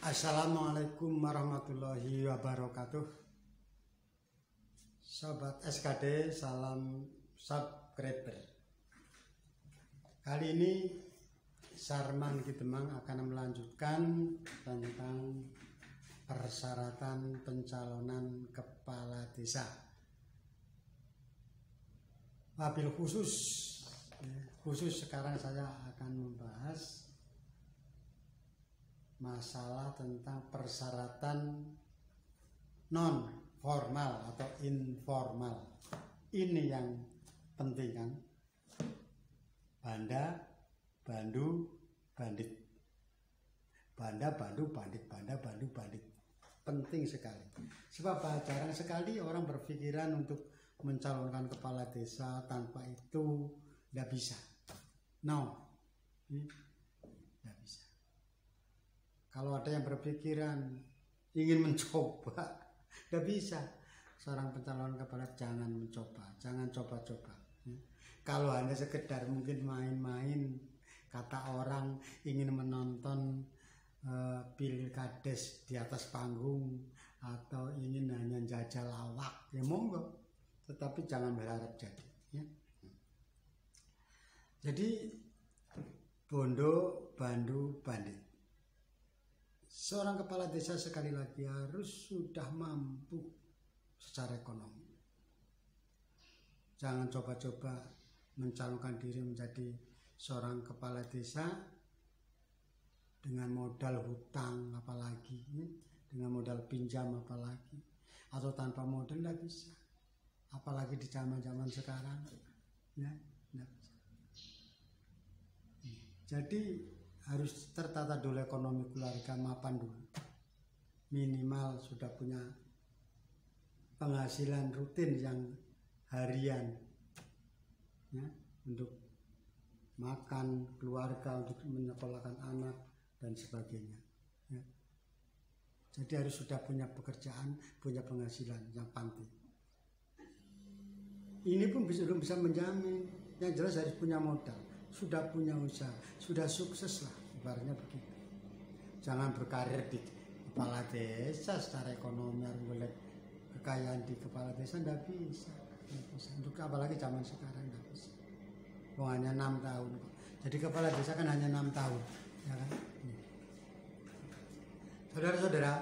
Assalamualaikum warahmatullahi wabarakatuh. Sobat SKD, salam subscriber. Kali ini Sarman Kidemang akan melanjutkan tentang persyaratan pencalonan kepala desa. Wabil khusus sekarang saya akan membahas masalah tentang persyaratan non formal atau informal. Ini yang penting kan. Banda, bandu, bandit. Banda, bandu, bandit. Banda, bandu, bandit. Penting sekali. Sebab jarang sekali orang berpikiran untuk mencalonkan kepala desa tanpa itu tidak bisa. No. Tidak bisa. Kalau ada yang berpikiran ingin mencoba, tidak bisa. Seorang pencalonan kepala jangan mencoba, jangan coba-coba. Kalau hanya sekedar mungkin main-main, kata orang ingin menonton pilkades di atas panggung atau ingin hanya jajal lawak, ya monggo. Tetapi jangan berharap jadi. Ya. Jadi bondo, bandu, bandit. Seorang kepala desa sekali lagi harus sudah mampu secara ekonomi. Jangan coba-coba mencalonkan diri menjadi seorang kepala desa dengan modal hutang apalagi, dengan modal pinjam apalagi, atau tanpa modal tidak bisa. Apalagi di zaman-zaman sekarang, ya, tidak bisa. Jadi harus tertata dulu ekonomi keluarga, mapan dulu. Minimal sudah punya penghasilan rutin yang harian, ya, untuk makan keluarga, untuk menyekolahkan anak dan sebagainya. Ya. Jadi harus sudah punya pekerjaan, punya penghasilan yang pasti. Ini pun belum bisa menjamin. Yang jelas harus punya modal. Sudah punya usaha, sudah sukses lah, ibaratnya begitu. Jangan berkarir di kepala desa secara ekonomi, harus melihat kekayaan di kepala desa, tidak bisa. Untuk apalagi zaman sekarang tidak bisa. Hanya 6 tahun. Jadi kepala desa kan hanya 6 tahun, ya kan? Saudara-saudara,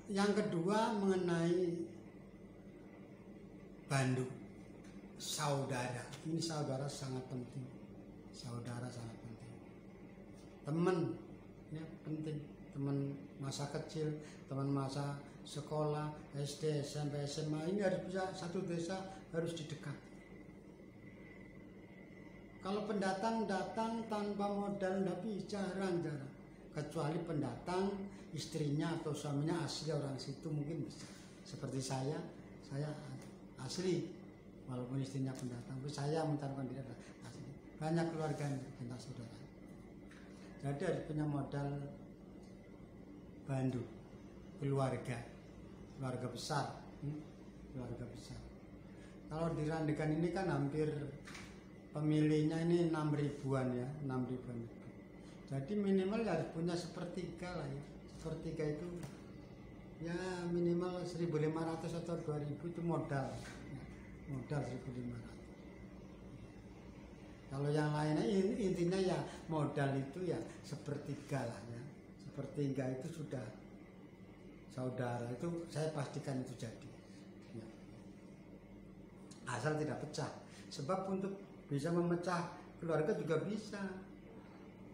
yang kedua mengenai bandu. Saudara, ini saudara sangat penting. Saudara sangat penting. Teman, ya penting. Teman masa kecil, teman masa sekolah, SD, SMP, SMA, ini harus bisa satu desa, harus didekat. Kalau pendatang datang tanpa modal, tapi jarang-jarang. Kecuali pendatang, istrinya atau suaminya asli orang situ mungkin bisa. Seperti saya asli. Walaupun istrinya pendatang, tapi saya mencalonkan diri asli. Banyak keluarga yang tentang saudara. Jadi harus punya modal bandu, keluarga besar, keluarga besar. Kalau di Randegan ini kan hampir pemilihnya ini 6 ribuan ya, 6 ribuan. Jadi minimal harus punya sepertiga lah ya. Sepertiga itu ya minimal 1.500 atau 2.000 itu modal. Modal 1.500. Kalau yang lainnya intinya ya modal itu ya sepertiga lah ya. Sepertiga itu sudah saudara, itu saya pastikan itu jadi. Ya. Asal tidak pecah. Sebab untuk bisa memecah keluarga juga bisa.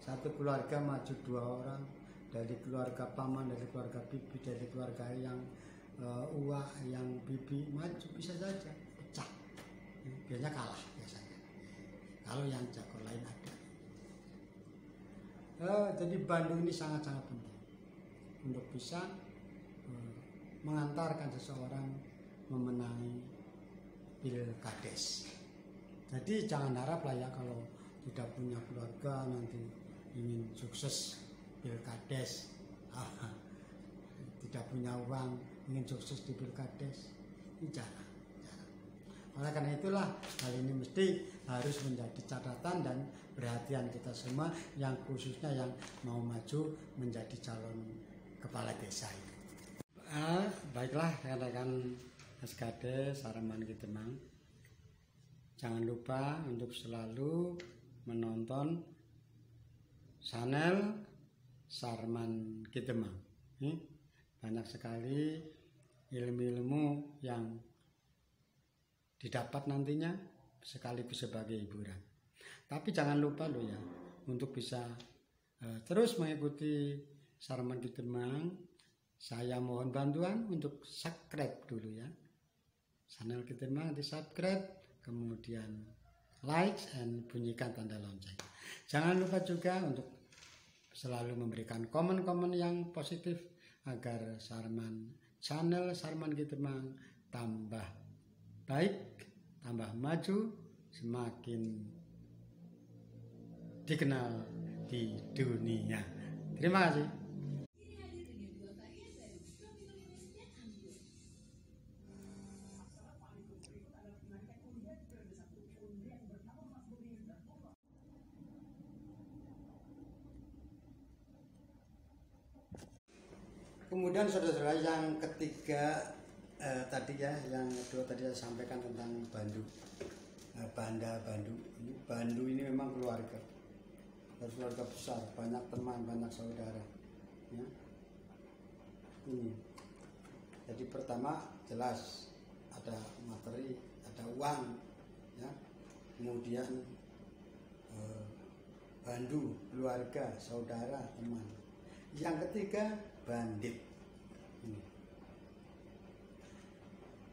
Satu keluarga maju 2 orang, dari keluarga paman, dari keluarga bibi, dari keluarga yang uwa, yang bibi maju bisa saja. Pecah, biasanya kalah biasanya. Kalau yang jago lain ada. Jadi Bandung ini sangat-sangat penting untuk bisa mengantarkan seseorang memenangi pilkades. Jadi jangan harap lah ya kalau tidak punya keluarga nanti ingin sukses pilkades, tidak punya uang ingin sukses di pilkades, ini jarang. Oleh karena itulah hal ini mesti harus menjadi catatan dan perhatian kita semua, yang khususnya yang mau maju menjadi calon kepala desa ini. Baiklah rekan-rekan SKD Sarman Kitemang, jangan lupa untuk selalu menonton channel Sarman Kitemang. Banyak sekali ilmu-ilmu yang didapat nantinya sekaligus sebagai hiburan. Tapi jangan lupa loh ya, untuk bisa terus mengikuti Sarman Kitemang, saya mohon bantuan untuk subscribe dulu ya. Channel Kitemang di subscribe, kemudian like and bunyikan tanda lonceng. Jangan lupa juga untuk selalu memberikan komen-komen yang positif agar channel Sarman Kitemang tambah baik, tambah maju, semakin dikenal di dunia. Terima kasih. Kemudian saudara-saudara, yang ketiga tadi ya, yang kedua tadi saya sampaikan tentang Bandu, Bandu ini memang keluarga besar, banyak teman, banyak saudara. Ya. Ini. Jadi pertama jelas ada materi, ada uang, ya. Kemudian Bandu, keluarga, saudara, teman. Yang ketiga bandit.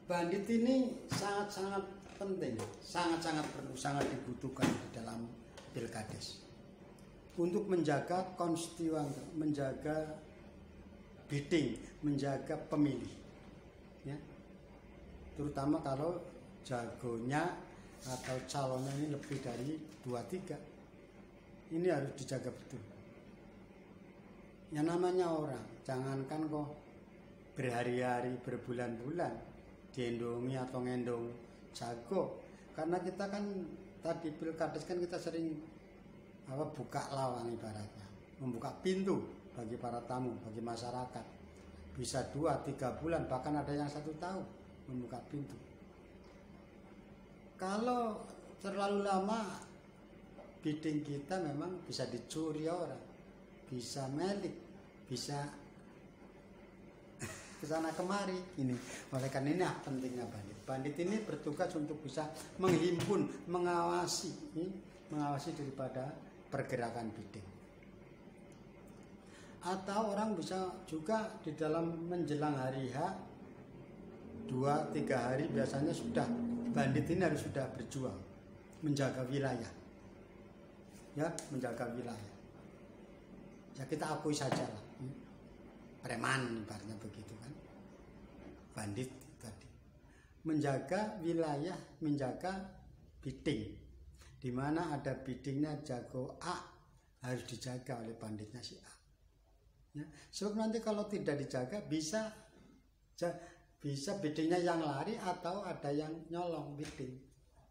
Bandit ini sangat-sangat penting, sangat-sangat perlu, sangat dibutuhkan di dalam Pilkades untuk menjaga konstituen, menjaga bidding, menjaga pemilih, ya. Terutama kalau jagonya atau calonnya ini lebih dari 2-3, ini harus dijaga betul. Yang namanya orang, jangankan kok berhari-hari, berbulan-bulan diendongi atau ngendong jago, karena kita kan tadi Pilkades kan kita sering buka lawang, ibaratnya membuka pintu bagi para tamu, bagi masyarakat, bisa 2-3 bulan, bahkan ada yang 1 tahun membuka pintu. Kalau terlalu lama, bidding kita memang bisa dicuri orang, bisa melik, bisa kesana kemari ini. Oleh karena ini pentingnya bandit ini bertugas untuk bisa menghimpun, mengawasi daripada pergerakan bidding. Atau orang bisa juga di dalam menjelang hari H 2-3 hari biasanya sudah bandit ini harus sudah berjuang menjaga wilayah, ya, menjaga wilayah. Ya kita akui saja lah, preman ibaratnya begitu kan, bandit tadi menjaga wilayah, menjaga bidding. Di mana ada biddingnya jago A harus dijaga oleh banditnya si A, ya. Sebab nanti kalau tidak dijaga bisa biddingnya yang lari atau ada yang nyolong bidding.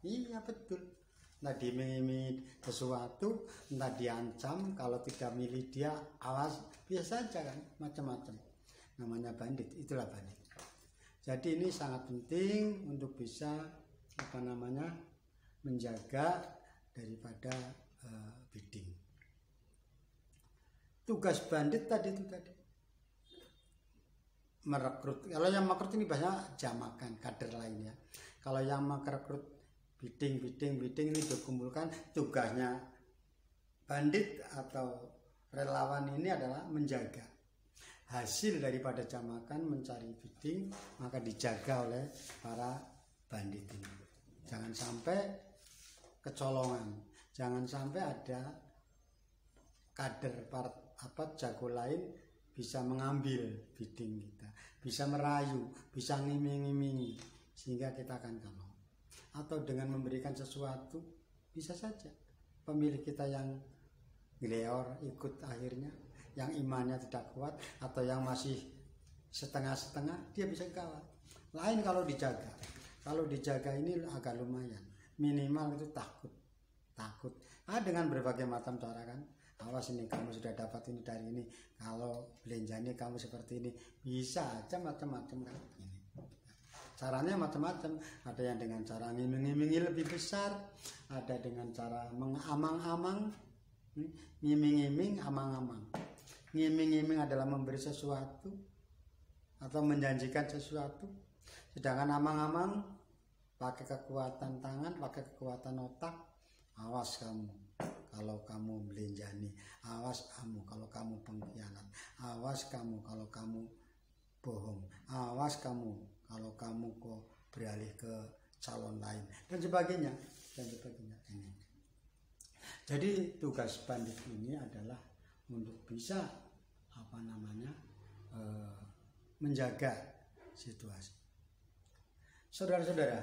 Iya betul. Entah dimimit sesuatu, entah diancam, kalau tidak milih dia awas, biasa saja kan, macam-macam. Namanya bandit, itulah bandit. Jadi ini sangat penting untuk bisa menjaga daripada bidding. Tugas bandit tadi merekrut. Kalau yang merekrut ini banyak jamakan kader lainnya. Kalau yang merekrut bidding ini dikumpulkan, tugasnya bandit atau relawan ini adalah menjaga hasil daripada jamakan, mencari bidding, maka dijaga oleh para bandit ini. Jangan sampai kecolongan, jangan sampai ada kader jago lain bisa mengambil bidding kita, bisa merayu, bisa ngiming-ngimingi sehingga kita akan kalah. Atau dengan memberikan sesuatu, bisa saja pemilih kita yang geleor ikut akhirnya, yang imannya tidak kuat atau yang masih setengah-setengah, dia bisa kalah. Lain kalau dijaga. Kalau dijaga ini agak lumayan. Minimal itu takut. Dengan berbagai macam cara kan. Awas ini kamu sudah dapat ini dari ini. Kalau belanjanya kamu seperti ini, bisa aja macam-macam kan. Ini. Caranya macam-macam. Ada yang dengan cara ngiming-ngimingi lebih besar, ada dengan cara mengamang-amang, ngiming-ngiming, amang-amang. Ngiming-ngiming adalah memberi sesuatu atau menjanjikan sesuatu. Sedangkan amang-amang pakai kekuatan tangan, pakai kekuatan otak. Awas kamu kalau kamu belenjani, awas kamu kalau kamu pengkhianat, awas kamu kalau kamu bohong, awas kamu kalau kamu kok beralih ke calon lain dan sebagainya. Ini. Jadi tugas bandit ini adalah untuk bisa menjaga situasi. Saudara-saudara,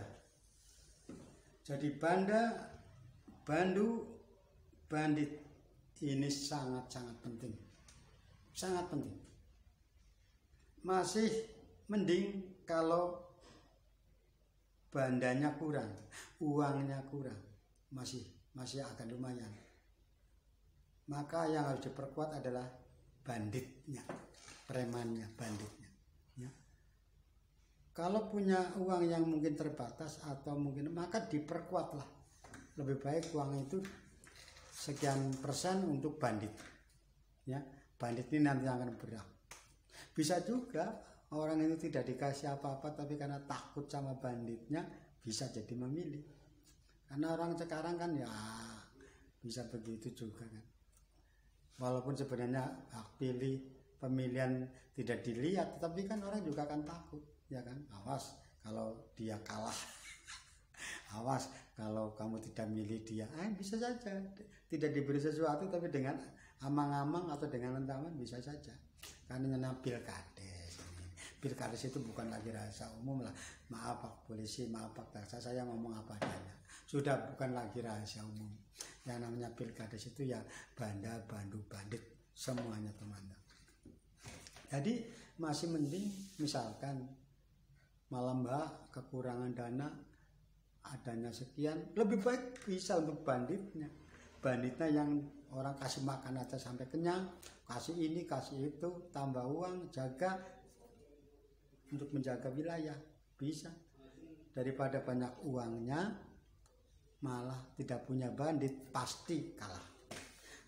jadi bandit ini sangat-sangat penting. Sangat penting. Masih mending kalau bandanya kurang, uangnya kurang, masih agak lumayan. Maka yang harus diperkuat adalah banditnya, premannya, banditnya. Ya. Kalau punya uang yang mungkin terbatas atau mungkin, maka diperkuatlah. Lebih baik uang itu sekian persen untuk bandit. Ya, bandit ini nanti akan bergerak. Bisa juga orang itu tidak dikasih apa-apa, tapi karena takut sama banditnya bisa jadi memilih. Karena orang sekarang kan ya bisa begitu juga kan. Walaupun sebenarnya hak pilih pemilihan tidak dilihat, tapi kan orang juga akan takut, ya kan? Awas kalau dia kalah. Awas kalau kamu tidak milih dia. Bisa saja tidak diberi sesuatu, tapi dengan amang-amang atau dengan lentaman bisa saja. Karena pilkades. Pilkades itu bukan lagi rahasia umum lah. Maaf Pak Polisi, maaf Pak Jaksa, saya ngomong apa adanya. Sudah bukan lagi rahasia umum. Yang namanya pilkades itu ya banda, bandu, bandit, semuanya teman-teman. Jadi masih mending misalkan malam Mbak kekurangan dana, adanya sekian, lebih baik bisa untuk banditnya. Banditnya yang orang kasih makan aja sampai kenyang, kasih ini, kasih itu, tambah uang, jaga untuk menjaga wilayah, bisa. Daripada banyak uangnya malah tidak punya bandit, pasti kalah.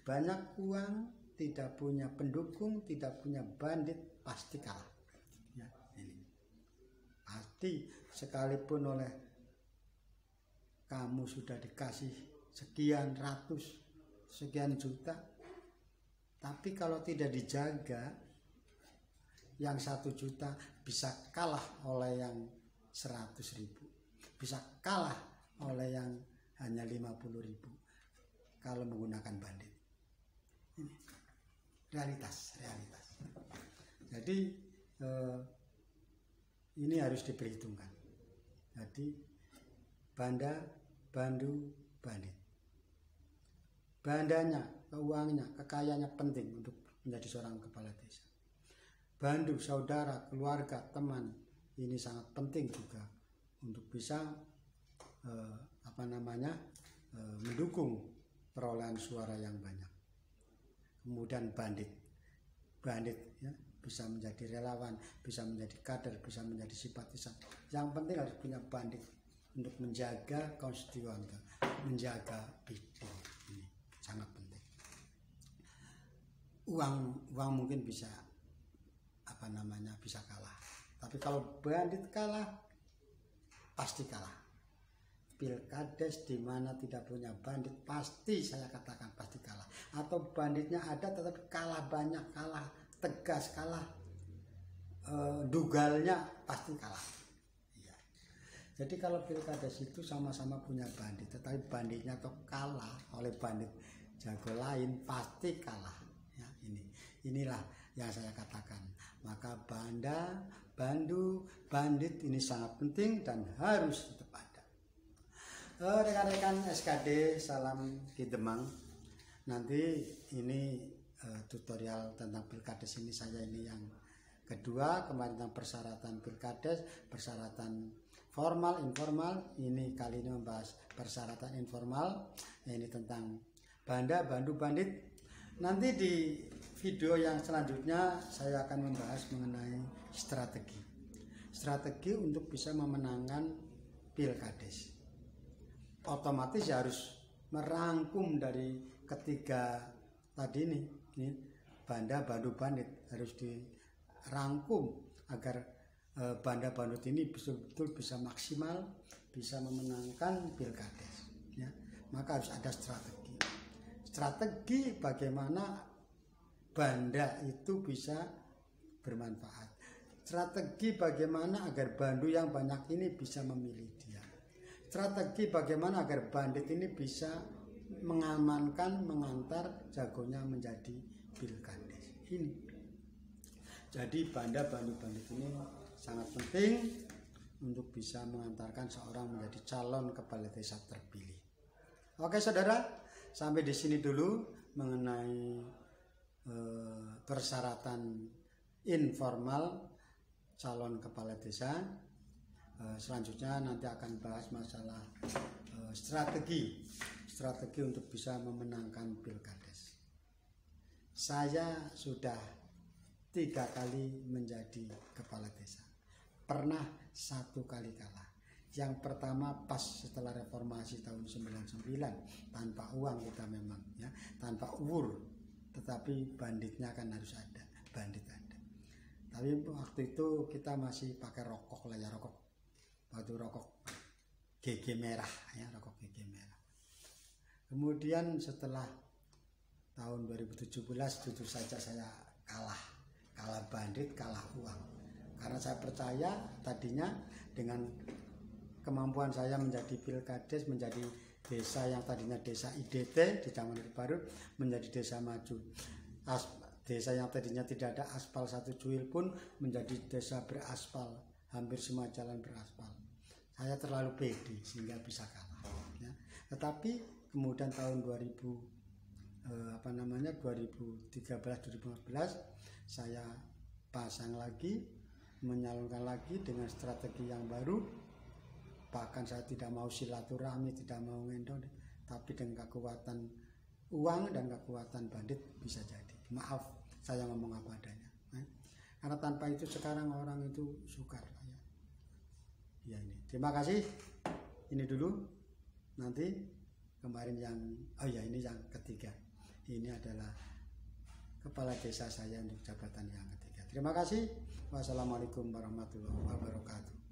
Banyak uang, tidak punya pendukung, tidak punya bandit, pasti kalah. Ya, ini. Pasti sekalipun oleh kamu sudah dikasih sekian ratus, sekian juta, tapi kalau tidak dijaga, yang 1 juta bisa kalah oleh yang 100.000, bisa kalah oleh yang hanya 50.000 kalau menggunakan bandit. Ini realitas. Jadi ini harus diperhitungkan. Jadi banda, bandu, bandit. Bandanya, keuangannya, kekayaannya penting untuk menjadi seorang kepala desa. Bandu, saudara, keluarga, teman, ini sangat penting juga untuk bisa mendukung perolehan suara yang banyak. Kemudian bandit ya, bisa menjadi relawan, bisa menjadi kader, bisa menjadi simpatisan. Yang penting harus punya bandit untuk menjaga konstituen, menjaga bidding. Ini sangat penting. Uang mungkin bisa bisa kalah, tapi kalau bandit kalah pasti kalah. Pilkades di mana tidak punya bandit pasti, saya katakan pasti kalah. Atau banditnya ada tetapi kalah banyak, kalah tegas, kalah dugalnya pasti kalah. Ya. Jadi kalau pilkades itu sama-sama punya bandit, tetapi banditnya tuh kalah oleh bandit jago lain, pasti kalah. Ya, inilah yang saya katakan. Maka banda, bandu, bandit ini sangat penting dan harus tetap ada. Rekan-rekan SKD, salam Ki Demang. Nanti ini tutorial tentang pilkades ini saya ini yang kedua. Kemarin tentang persyaratan pilkades, persyaratan formal, informal. Ini kali ini membahas persyaratan informal. Ini tentang banda, bandu, bandit. Nanti di video yang selanjutnya saya akan membahas mengenai strategi. Strategi untuk bisa memenangkan pilkades. Otomatis harus merangkum dari ketiga tadi ini banda, bandu, bandit harus dirangkum agar banda bandut ini betul-betul bisa maksimal, bisa memenangkan pilkades. Ya. Maka harus ada strategi. Strategi bagaimana banda itu bisa bermanfaat. Strategi bagaimana agar bandu yang banyak ini bisa memilih dia. Strategi bagaimana agar bandit ini bisa mengamankan, mengantar jagonya menjadi pilkades. Ini. Jadi banda, bandu, bandit ini sangat penting untuk bisa mengantarkan seorang menjadi calon kepala desa terpilih. Oke saudara, sampai di sini dulu mengenai persyaratan informal calon kepala desa. Selanjutnya nanti akan bahas masalah strategi untuk bisa memenangkan pilkades. Saya sudah 3 kali menjadi kepala desa. Pernah 1 kali kalah. Yang pertama pas setelah reformasi tahun 99, tanpa uang kita memang ya, tanpa uwur, tetapi banditnya kan harus ada, bandit ada. Tapi waktu itu kita masih pakai rokok lah ya, rokok GG merah ya, rokok GG merah. Kemudian setelah tahun 2017 jujur saja saya kalah bandit, kalah uang. Karena saya percaya tadinya dengan kemampuan saya menjadi pilkades, menjadi desa yang tadinya desa IDT di zaman baru menjadi desa maju. Desa yang tadinya tidak ada aspal 1 cuil pun menjadi desa beraspal, hampir semua jalan beraspal. Saya terlalu pede sehingga bisa kalah. Ya. Tetapi kemudian tahun 2013-2014 saya pasang lagi, menyalurkan lagi dengan strategi yang baru. Bahkan saya tidak mau silaturahmi, tidak mau ngendong, tapi dengan kekuatan uang dan kekuatan bandit bisa jadi. Maaf, saya ngomong apa adanya. Karena tanpa itu sekarang orang itu sukar. Ya ini. Terima kasih. Ini dulu. Nanti kemarin ini yang ketiga. Ini adalah kepala desa saya untuk jabatan yang ketiga. Terima kasih. Wassalamualaikum warahmatullahi wabarakatuh.